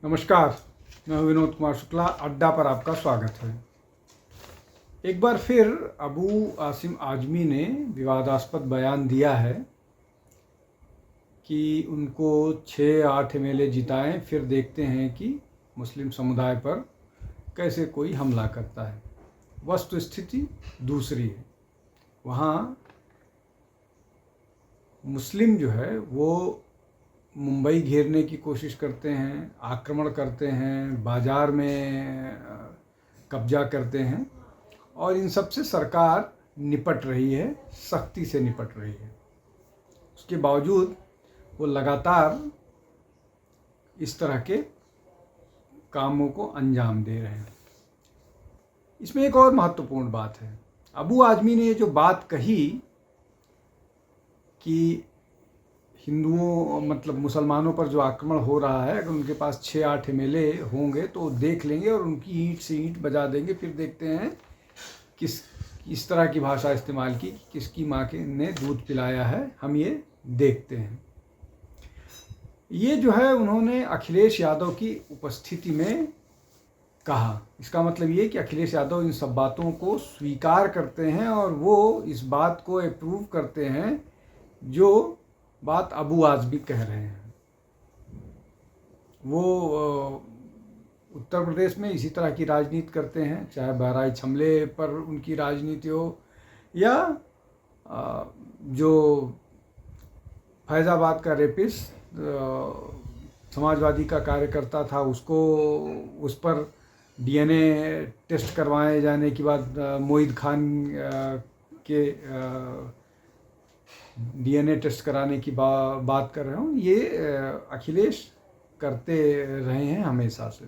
नमस्कार, मैं विनोद कुमार शुक्ला। अड्डा पर आपका स्वागत है। एक बार फिर अबू आसिम आजमी ने विवादास्पद बयान दिया है कि उनको 6-8 एमएलए जिताएं, फिर देखते हैं कि मुस्लिम समुदाय पर कैसे कोई हमला करता है। वस्तुस्थिति दूसरी है। वहाँ मुस्लिम जो है वो मुंबई घेरने की कोशिश करते हैं, आक्रमण करते हैं, बाज़ार में कब्जा करते हैं और इन सब से सरकार निपट रही है, सख्ती से निपट रही है। उसके बावजूद वो लगातार इस तरह के कामों को अंजाम दे रहे हैं। इसमें एक और महत्वपूर्ण बात है। अबू आजमी ने जो बात कही कि हिंदुओं मतलब मुसलमानों पर जो आक्रमण हो रहा है, अगर उनके पास 6-8 एमएलए होंगे तो देख लेंगे और उनकी ईंट से ईंट बजा देंगे, फिर देखते हैं किस तरह की भाषा इस्तेमाल की, किसकी माँ के ने दूध पिलाया है, हम ये देखते हैं। ये जो है उन्होंने अखिलेश यादव की उपस्थिति में कहा। इसका मतलब ये कि अखिलेश यादव इन सब बातों को स्वीकार करते हैं और वो इस बात को अप्रूव करते हैं जो बात अबू आजमी कह रहे हैं। वो उत्तर प्रदेश में इसी तरह की राजनीति करते हैं, चाहे बहराइच हमले पर उनकी राजनीति हो या जो फैज़ाबाद का रेपिस्ट समाजवादी का कार्यकर्ता था, उसको उस पर डीएनए टेस्ट करवाए जाने के बाद मोहित खान के डीएनए टेस्ट कराने की बात कर रहा हूँ। ये अखिलेश करते रहे हैं हमेशा से।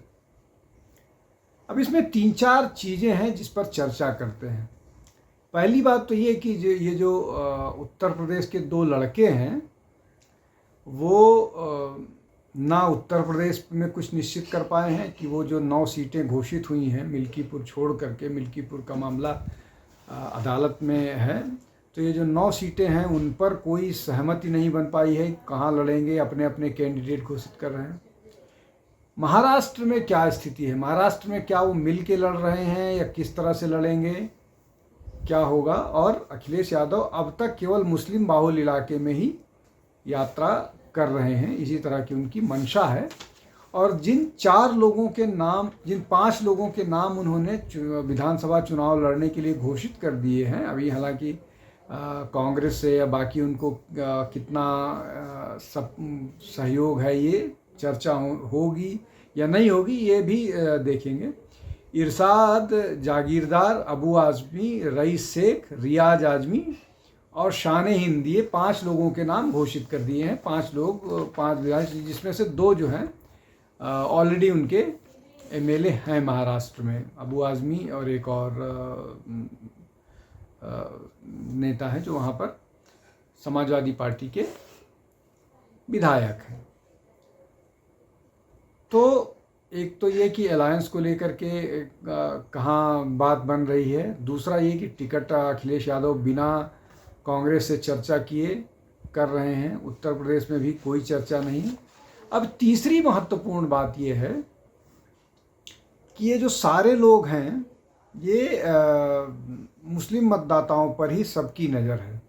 अब इसमें 3-4 चीज़ें हैं जिस पर चर्चा करते हैं। पहली बात तो ये कि ये जो उत्तर प्रदेश के 2 लड़के हैं वो ना उत्तर प्रदेश में कुछ निश्चित कर पाए हैं कि वो जो 9 सीटें घोषित हुई हैं मिल्कीपुर छोड़ करके, मिल्कीपुर का मामला अदालत में है, तो ये जो 9 सीटें हैं उन पर कोई सहमति नहीं बन पाई है। कहाँ लड़ेंगे, अपने अपने कैंडिडेट घोषित कर रहे हैं। महाराष्ट्र में क्या स्थिति है, महाराष्ट्र में क्या वो मिल के लड़ रहे हैं या किस तरह से लड़ेंगे, क्या होगा। और अखिलेश यादव अब तक केवल मुस्लिम बाहुल इलाके में ही यात्रा कर रहे हैं, इसी तरह की उनकी मंशा है। और जिन 5 लोगों के नाम उन्होंने विधानसभा चुनाव लड़ने के लिए घोषित कर दिए हैं, अभी हालांकि कांग्रेस से या बाकी उनको कितना सब सहयोग है, ये चर्चा होगी या नहीं होगी, ये भी देखेंगे। इरशाद जागीरदार, अबू आजमी, रईस शेख, रियाज आजमी और शान हिंद, ये 5 लोगों के नाम घोषित कर दिए हैं। 5 लोग, 5 विधायक, जिसमें से 2 जो हैं ऑलरेडी उनके एमएलए हैं महाराष्ट्र में। अबू आजमी और एक और नेता है जो वहाँ पर समाजवादी पार्टी के विधायक हैं। तो एक तो ये कि अलायंस को लेकर के कहाँ बात बन रही है। दूसरा ये कि टिकट अखिलेश यादव बिना कांग्रेस से चर्चा किए कर रहे हैं, उत्तर प्रदेश में भी कोई चर्चा नहीं। अब तीसरी महत्वपूर्ण बात ये है कि ये जो सारे लोग हैं ये मुस्लिम मतदाताओं पर ही सबकी नज़र है।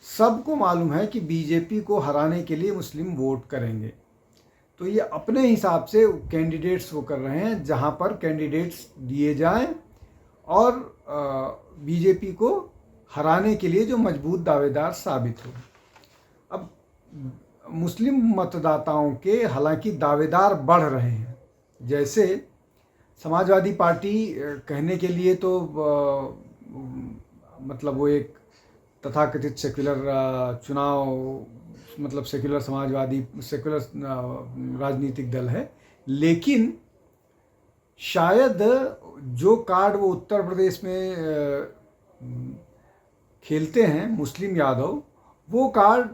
सबको मालूम है कि बीजेपी को हराने के लिए मुस्लिम वोट करेंगे, तो ये अपने हिसाब से कैंडिडेट्स वो कर रहे हैं जहाँ पर कैंडिडेट्स दिए जाएं और बीजेपी को हराने के लिए जो मजबूत दावेदार साबित हो। अब मुस्लिम मतदाताओं के हालांकि दावेदार बढ़ रहे हैं, जैसे समाजवादी पार्टी कहने के लिए तो मतलब वो एक तथाकथित सेक्युलर चुनाव, मतलब सेक्युलर समाजवादी, सेक्युलर राजनीतिक दल है, लेकिन शायद जो कार्ड वो उत्तर प्रदेश में खेलते हैं मुस्लिम यादव, वो कार्ड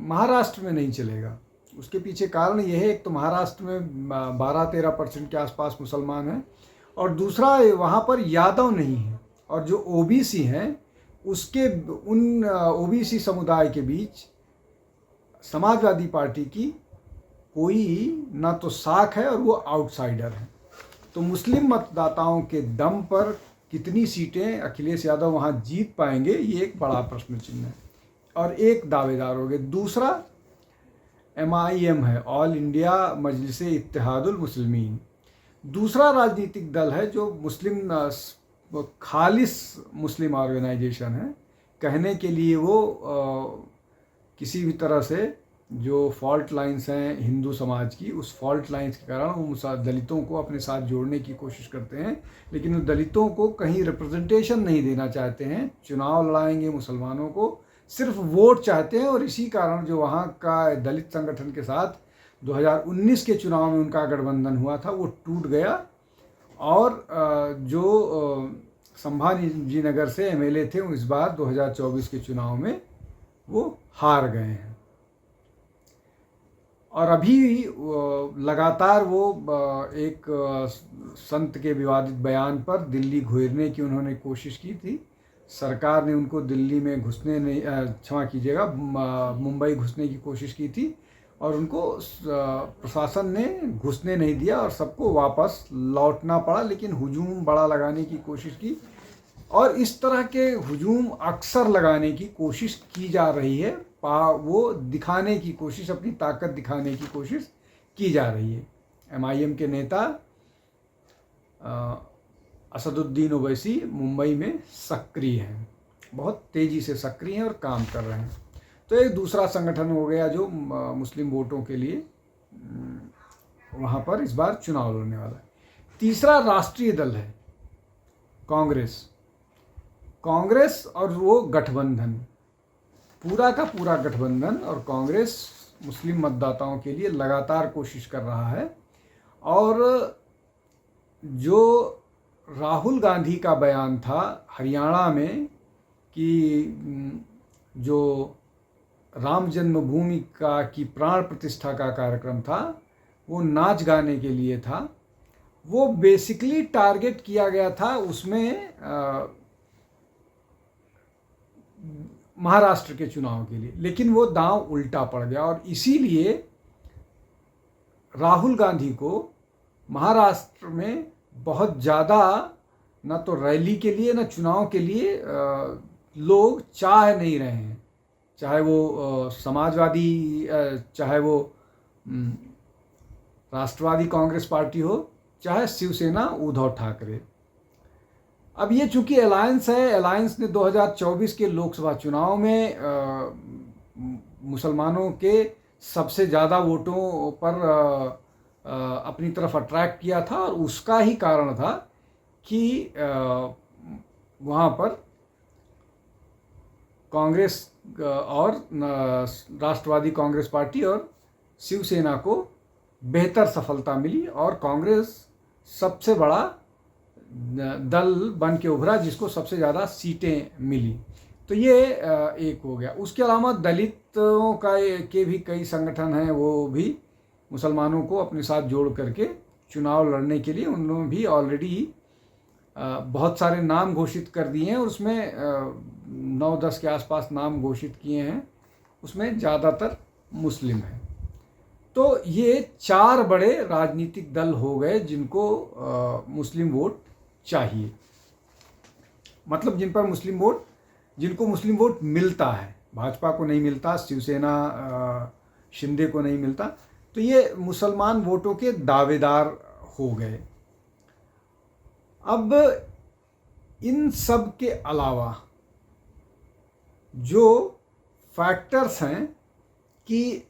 महाराष्ट्र में नहीं चलेगा। उसके पीछे कारण ये है, एक तो महाराष्ट्र में 12-13% के आसपास मुसलमान हैं और दूसरा वहाँ पर यादव नहीं है, और जो ओबीसी हैं उसके उन ओबीसी समुदाय के बीच समाजवादी पार्टी की कोई ना तो साख है और वो आउटसाइडर है। तो मुस्लिम मतदाताओं के दम पर कितनी सीटें अखिलेश यादव वहाँ जीत पाएंगे, ये एक बड़ा प्रश्न चिन्ह है। और एक दावेदार हो गए। दूसरा MIM है, ऑल इंडिया मजलिस इत्तेहादुल मुस्लिमीन। दूसरा राजनीतिक दल है जो मुस्लिम खालिस मुस्लिम ऑर्गेनाइजेशन है। कहने के लिए वो किसी भी तरह से जो फॉल्ट लाइंस हैं हिंदू समाज की, उस फॉल्ट लाइंस के कारण वो दलितों को अपने साथ जोड़ने की कोशिश करते हैं, लेकिन वो दलितों को कहीं रिप्रेजेंटेशन नहीं देना चाहते हैं। चुनाव लड़ाएंगे मुसलमानों को, सिर्फ वोट चाहते हैं। और इसी कारण जो वहाँ का दलित संगठन के साथ 2019 के चुनाव में उनका गठबंधन हुआ था वो टूट गया। और जो संभाजी नगर से MLA थे वो इस बार 2024 के चुनाव में वो हार गए हैं। और अभी लगातार वो एक संत के विवादित बयान पर दिल्ली घेरने की उन्होंने कोशिश की थी। सरकार ने उनको दिल्ली में घुसने नहीं, क्षमा कीजिएगा, मुंबई घुसने की कोशिश की थी और उनको प्रशासन ने घुसने नहीं दिया और सबको वापस लौटना पड़ा। लेकिन हुजूम बड़ा लगाने की कोशिश की और इस तरह के हुजूम अक्सर लगाने की कोशिश की जा रही है। वो दिखाने की कोशिश, अपनी ताकत दिखाने की कोशिश की जा रही है। MIM के नेता असदुद्दीन ओवैसी मुंबई में सक्रिय हैं, बहुत तेज़ी से सक्रिय हैं और काम कर रहे हैं। तो एक दूसरा संगठन हो गया जो मुस्लिम वोटों के लिए वहाँ पर इस बार चुनाव लड़ने वाला है। तीसरा राष्ट्रीय दल है कांग्रेस और वो गठबंधन, पूरा का पूरा गठबंधन। और कांग्रेस मुस्लिम मतदाताओं के लिए लगातार कोशिश कर रहा है। और जो राहुल गांधी का बयान था हरियाणा में कि जो राम जन्मभूमि की प्राण प्रतिष्ठा का कार्यक्रम था वो नाच गाने के लिए था, वो बेसिकली टारगेट किया गया था उसमें महाराष्ट्र के चुनाव के लिए। लेकिन वो दांव उल्टा पड़ गया और इसीलिए राहुल गांधी को महाराष्ट्र में बहुत ज़्यादा न तो रैली के लिए न चुनाव के लिए लोग चाह नहीं रहे हैं। चाहे वो समाजवादी, चाहे वो राष्ट्रवादी कांग्रेस पार्टी हो, चाहे शिवसेना उद्धव ठाकरे। अब ये चूंकि अलायंस है, अलायंस ने 2024 के लोकसभा चुनाव में मुसलमानों के सबसे ज़्यादा वोटों पर अपनी तरफ अट्रैक्ट किया था और उसका ही कारण था कि वहाँ पर कांग्रेस और राष्ट्रवादी कांग्रेस पार्टी और शिवसेना को बेहतर सफलता मिली और कांग्रेस सबसे बड़ा दल बन के उभरा जिसको सबसे ज़्यादा सीटें मिली। तो ये एक हो गया। उसके अलावा दलितों के भी कई संगठन हैं, वो भी मुसलमानों को अपने साथ जोड़ करके चुनाव लड़ने के लिए उन्होंने भी ऑलरेडी बहुत सारे नाम घोषित कर दिए हैं और उसमें 9-10 के आसपास नाम घोषित किए हैं, उसमें ज़्यादातर मुस्लिम हैं। तो ये 4 बड़े राजनीतिक दल हो गए जिनको मुस्लिम वोट चाहिए, मतलब जिनको मुस्लिम वोट मिलता है। भाजपा को नहीं मिलता, शिवसेना शिंदे को नहीं मिलता, तो ये मुसलमान वोटों के दावेदार हो गए। अब इन सब के अलावा जो फैक्टर्स हैं कि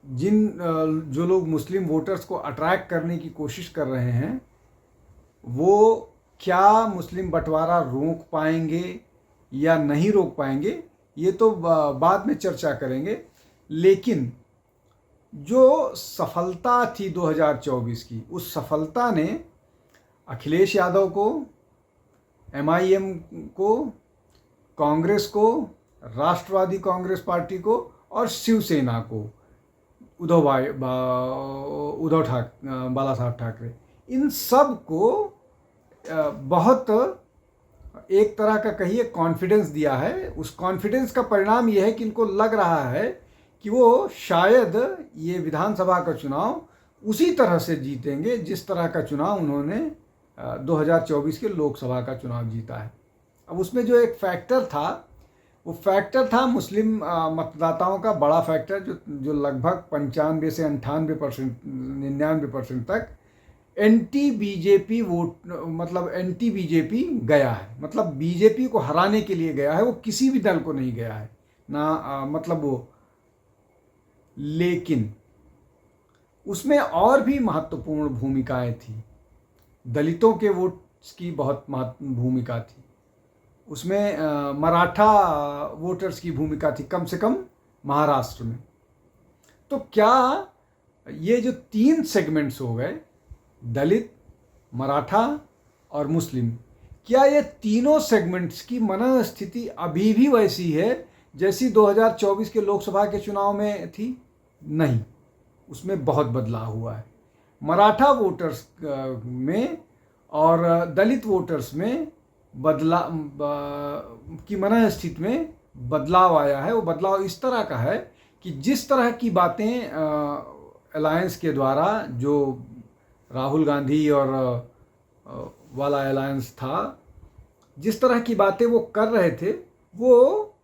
जो लोग मुस्लिम वोटर्स को अट्रैक्ट करने की कोशिश कर रहे हैं वो क्या मुस्लिम बंटवारा रोक पाएंगे या नहीं रोक पाएंगे, ये तो बाद में चर्चा करेंगे। लेकिन जो सफलता थी 2024 की, उस सफलता ने अखिलेश यादव को, MIM को, कांग्रेस को, राष्ट्रवादी कांग्रेस पार्टी को और शिवसेना को, बाला साहब ठाकरे, इन सब को बहुत एक तरह का कहिए कॉन्फिडेंस दिया है। उस कॉन्फिडेंस का परिणाम यह है कि इनको लग रहा है कि वो शायद ये विधानसभा का चुनाव उसी तरह से जीतेंगे जिस तरह का चुनाव उन्होंने 2024 के लोकसभा का चुनाव जीता है। अब उसमें जो एक फैक्टर था, वो फैक्टर था मुस्लिम मतदाताओं का बड़ा फैक्टर, जो लगभग 95 से 98%, 99% तक एंटी बीजेपी वोट, मतलब एंटी बीजेपी गया है, मतलब बीजेपी को हराने के लिए गया है, वो किसी भी दल को नहीं गया है ना, मतलब वो। लेकिन उसमें और भी महत्वपूर्ण भूमिकाएं थी। दलितों के वोट्स की बहुत महत्वपूर्ण भूमिका थी उसमें, मराठा वोटर्स की भूमिका थी, कम से कम महाराष्ट्र में। तो क्या ये जो 3 सेगमेंट्स हो गए, दलित, मराठा और मुस्लिम, क्या ये तीनों सेगमेंट्स की मनस्थिति अभी भी वैसी है जैसी 2024 के लोकसभा के चुनाव में थी? नहीं, उसमें बहुत बदलाव हुआ है। मराठा वोटर्स में और दलित वोटर्स में की मनस्थिति में बदलाव आया है। वो बदलाव इस तरह का है कि जिस तरह की बातें अलायंस के द्वारा, जो राहुल गांधी और वाला अलायंस था, जिस तरह की बातें वो कर रहे थे, वो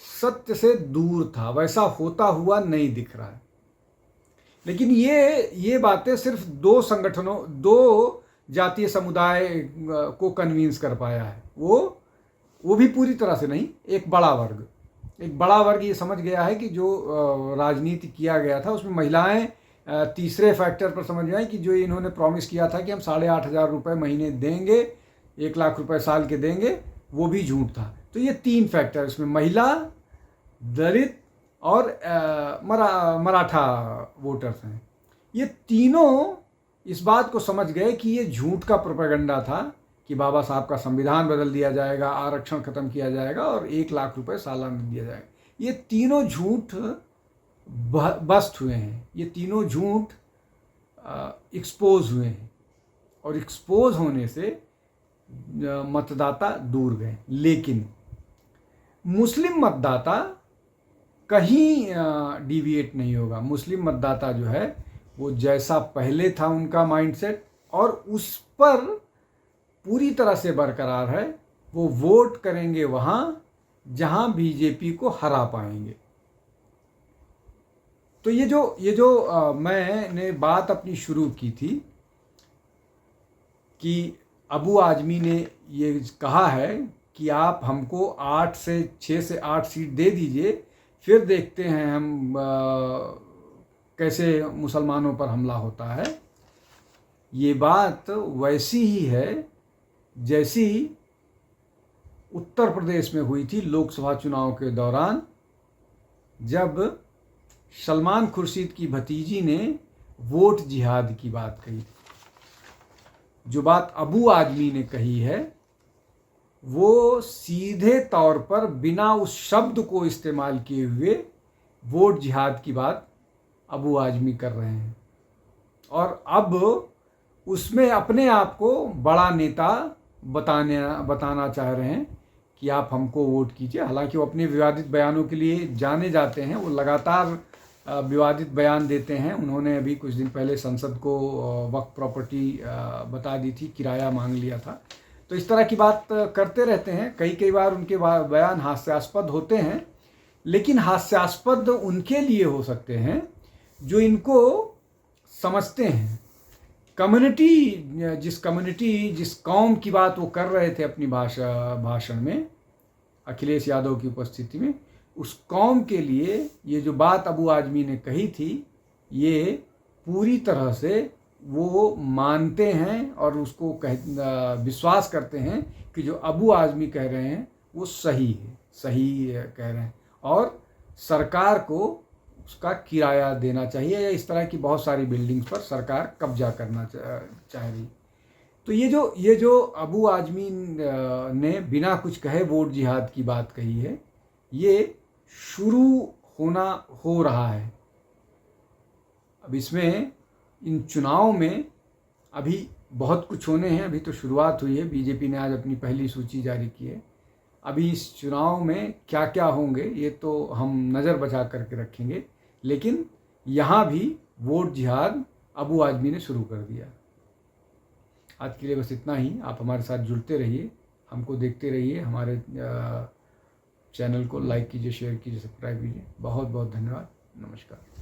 सत्य से दूर था, वैसा होता हुआ नहीं दिख रहा है। लेकिन ये बातें सिर्फ 2 संगठनों, 2 जातीय समुदाय को कन्विंस कर पाया है। वो भी पूरी तरह से नहीं, एक बड़ा वर्ग ये समझ गया है कि जो राजनीति किया गया था उसमें महिलाएं तीसरे फैक्टर पर समझ गए कि जो इन्होंने प्रॉमिस किया था कि हम 8,500 रुपये महीने देंगे, 1 लाख रुपए साल के देंगे, वो भी झूठ था। तो ये 3 फैक्टर इसमें, महिला, दलित और मराठा वोटर्स हैं। ये तीनों इस बात को समझ गए कि ये झूठ का प्रोपेगेंडा था कि बाबा साहब का संविधान बदल दिया जाएगा, आरक्षण खत्म किया जाएगा और 1 लाख रुपए सालाना दिया जाएगा। ये तीनों झूठ बस्ट हुए हैं, ये तीनों झूठ एक्सपोज हुए हैं, और एक्सपोज होने से मतदाता दूर गए। लेकिन मुस्लिम मतदाता कहीं डिविएट नहीं होगा। मुस्लिम मतदाता जो है वो जैसा पहले था उनका माइंडसेट, और उस पर पूरी तरह से बरकरार है। वो वोट करेंगे वहाँ जहाँ बीजेपी को हरा पाएंगे। तो ये जो मैंने बात अपनी शुरू की थी कि अबू आजमी ने ये कहा है कि आप हमको 6 से 8 सीट दे दीजिए, फिर देखते हैं हम कैसे मुसलमानों पर हमला होता है। ये बात वैसी ही है जैसी उत्तर प्रदेश में हुई थी लोकसभा चुनाव के दौरान, जब सलमान खुर्शीद की भतीजी ने वोट जिहाद की बात कही। जो बात अबू आजमी ने कही है वो सीधे तौर पर बिना उस शब्द को इस्तेमाल किए हुए वोट जिहाद की बात अबू आजमी कर रहे हैं, और अब उसमें अपने आप को बड़ा नेता बताना चाह रहे हैं कि आप हमको वोट कीजिए। हालांकि वो अपने विवादित बयानों के लिए जाने जाते हैं, वो लगातार विवादित बयान देते हैं। उन्होंने अभी कुछ दिन पहले संसद को वक्फ प्रॉपर्टी बता दी थी, किराया मांग लिया था। तो इस तरह की बात करते रहते हैं। कई बार उनके बयान हास्यास्पद होते हैं, लेकिन हास्यास्पद उनके लिए हो सकते हैं जो इनको समझते हैं। जिस कौम की बात वो कर रहे थे अपनी भाषण में अखिलेश यादव की उपस्थिति में, उस कौम के लिए ये जो बात अबू आजमी ने कही थी, ये पूरी तरह से वो मानते हैं और उसको विश्वास करते हैं कि जो अबू आजमी कह रहे हैं वो सही कह रहे हैं, और सरकार को उसका किराया देना चाहिए, या इस तरह की बहुत सारी बिल्डिंग्स पर सरकार कब्जा करना चाह रही। तो ये जो अबू आजमी ने बिना कुछ कहे वोट जिहाद की बात कही है, ये शुरू हो रहा है। अब इसमें इन चुनाव में अभी बहुत कुछ होने हैं, अभी तो शुरुआत हुई है। बीजेपी ने आज अपनी पहली सूची जारी की है। अभी इस चुनाव में क्या क्या होंगे ये तो हम नज़र बचा करके रखेंगे, लेकिन यहाँ भी वोट जिहाद अबू आज़मी ने शुरू कर दिया। आज के लिए बस इतना ही। आप हमारे साथ जुड़ते रहिए, हमको देखते रहिए, हमारे चैनल को लाइक कीजिए, शेयर कीजिए, सब्सक्राइब कीजिए। बहुत बहुत धन्यवाद। नमस्कार।